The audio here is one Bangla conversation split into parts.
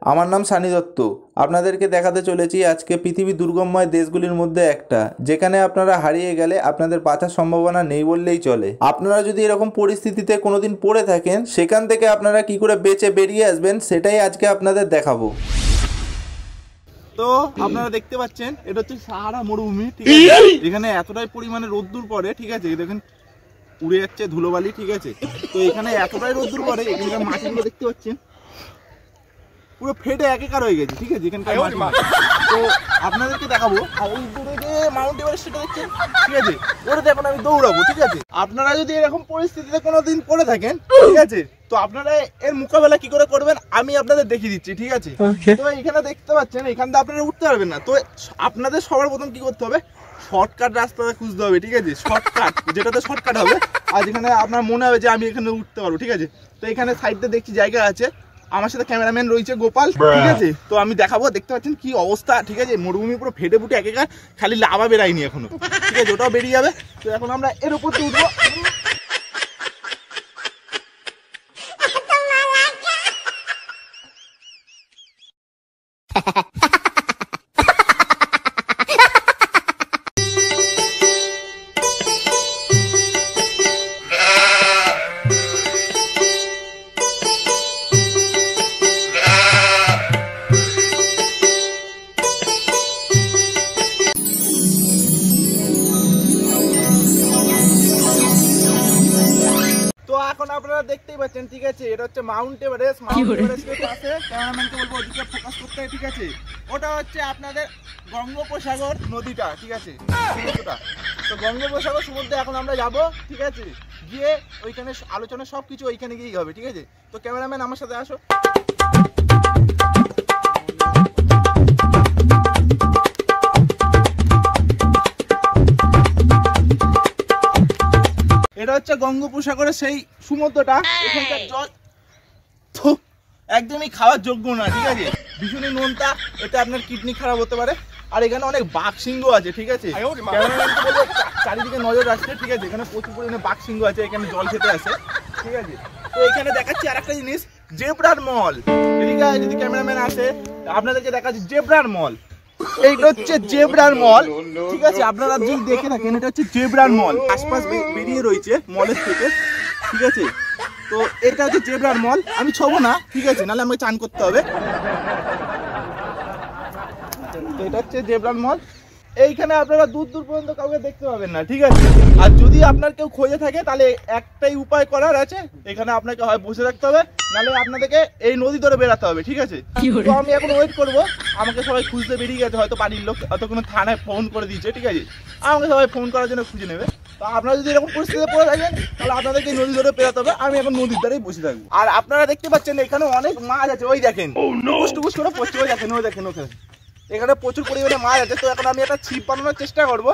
আমার নাম সানি দত্ত। আপনাদেরকে দেখাতে চলেছি আজকে পৃথিবীর দুর্গমময় দেশগুলির মধ্যে একটা, যেখানে আপনারা হারিয়ে গেলে আপনাদের বাঁচার সম্ভাবনা নেই বললেই চলে। আপনারা যদি এরকম পরিস্থিতিতে কোনোদিন পড়ে থাকেন, সেখান থেকে আপনারা কি করে বেঁচে বেরিয়ে আসবেন সেটাই আজকে আপনাদের দেখাবো। তো আপনারা দেখতে পাচ্ছেন এটা হচ্ছে সাহারা মরুভূমি, ঠিক আছে। এখানে এতটাই পরিমাণে রোদ্দুর পড়ে, ঠিক আছে। দেখেন উড়ে যাচ্ছে ধুলোবালি, ঠিক আছে। তো এখানে এতটাই রোদ্দুর পড়ে, এখানকার মাটিগুলো দেখতে পাচ্ছেন পুরো ফেটে একাকার হয়ে গেছে, ঠিক আছে এখানকার মাটি। তো আপনাদেরকে দেখাবো। আর ওই দূরে যে মাউন্ট এভারেস্ট সেটা দেখছেন, ঠিক আছে, ওটাতে এখন আমি দৌড়াবো, ঠিক আছে। আপনারা যদি এরকম পরিস্থিতিতে কোনোদিন পড়ে থাকেন, ঠিক আছে, তো আপনারা এর মোকাবেলা কি করে করবেন আমি আপনাদের দেখিয়ে দিচ্ছি, ঠিক আছে। তো এখানে দেখতে পাচ্ছেন এখান থেকে আপনারা উঠতে পারবেন না। তো আপনাদের সবার প্রথম কি করতে হবে, শর্টকাট রাস্তাটা খুঁজতে হবে, ঠিক আছে। শর্টকাট যেটাতে শর্টকাট হবে আর যেখানে আপনার মনে হবে যে আমি এখানে উঠতে পারবো, ঠিক আছে। তো এখানে সাইডে দেখছি জায়গা আছে, আমার সাথে ক্যামেরাম্যান রয়েছে গোপাল, ঠিক আছে। তো আমি দেখাবো, দেখতে পাচ্ছেন কি অবস্থা, ঠিক আছে। মরুভূমি পুরো ফেটে ফুটে একেকার, খালি লাভা বেরায়নি এখনো, ঠিক আছে, ওটাও বেরিয়ে যাবে। তো এখন আমরা এর উপর দিয়ে উঠবো। এখন আপনারা দেখতেই পাচ্ছেন, ঠিক আছে, এটা হচ্ছে মাউন্ট এভারেস্ট। মাউন্ট এভারেস্টের পাশে ক্যামেরাম্যানকে বলবো ওদিকে ফোকাস করতে, ঠিক আছে। ওটা হচ্ছে আপনাদের বঙ্গোপসাগর নদীটা, ঠিক আছে, সমুদ্রটা। তো বঙ্গোপসাগর সমুদ্রে এখন আমরা যাব, ঠিক আছে। গিয়ে ওইখানে আলোচনা সব কিছু ওইখানে গিয়েই হবে, ঠিক আছে। তো ক্যামেরাম্যান আমার সাথে আসো। এটা হচ্ছে বঙ্গোপসাগরের সেই সমুদ্রটা, এখানকার জল একদমই খাওয়ার যোগ্য না, ঠিক আছে, ভীষণই নোনতা, এটা আপনার কিডনি খারাপ হতে পারে। আর এখানে অনেক বাঘ সিংহ আছে, ঠিক আছে। চারিদিকে নজর রাখছে, ঠিক আছে। এখানে প্রচুর পরিমাণে বাঘ সিংহ আছে, এখানে জল খেতে আসে, ঠিক আছে। তো এখানে দেখাচ্ছি আর একটা জিনিস, জেব্রার মল, ঠিক আছে। যদি ক্যামেরাম্যান আসে আপনাদেরকে দেখাচ্ছি জেব্রার মল। এইটা হচ্ছে জেব্রার মল, ঠিক আছে। আপনারা যদি দেখে থাকেন এটা হচ্ছে জেব্রার মল, আশপাশ বেরিয়ে রয়েছে মলের থেকে, ঠিক আছে। তো এটা হচ্ছে জেব্রার মল। আমি ছবো না, ঠিক আছে, নাহলে আমাকে চান করতে হবে। তো এটা হচ্ছে জেব্রার মল। এইখানে আপনারা দূর দূর পর্যন্ত কাউকে দেখতে পাবেন না, ঠিক আছে। আর যদি আপনার কেউ খোঁজে থাকে তাহলে একটাই উপায় করার আছে, এখানে আপনাকে হয় বসে থাকতে হবে, নাহলে আপনাদেরকে এই নদী ধরে বেরাতে হবে, ঠিক আছে। তো আমি এখন ওয়েট করবো, আমাকে সবাই খুঁজতে বেরিয়ে গেছে, হয়তো বাড়ির লোক হয়তো কোনো থানায় ফোন করে দিয়েছে, ঠিক আছে। আমাকে সবাই ফোন করার জন্য খুঁজে নেবে। তো আপনারা যদি এরকম পরিস্থিতিতে পড়ে থাকেন তাহলে আপনাদেরকে নদী ধরে পেরাতে হবে। আমি এখন নদীর ধারেই বসে থাকবো। আর আপনারা দেখতে পাচ্ছেন এখানে অনেক মাছ আছে, ওই দেখেন টুকুস করে পড়ছে, ওই দেখেন, ওই দেখেন ওখানে, এখানে প্রচুর পরিমাণে মাছ আছে। তো এখন আমি একটা ছিপ বানানোর চেষ্টা করবো।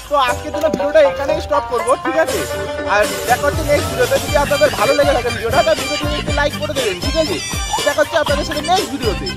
তো আজকের জন্য ভিডিওটা এখানেই স্টপ করবো, ঠিক আছে। আর দেখা হচ্ছে নেক্সট ভিডিওতে। যদি আপনাদের ভালো লেগে থাকে ভিডিওটা, ভিডিওটি একটু লাইক করে দেবেন, ঠিক আছে। দেখা হচ্ছে আপনাদের সাথে নেক্সট ভিডিওতে।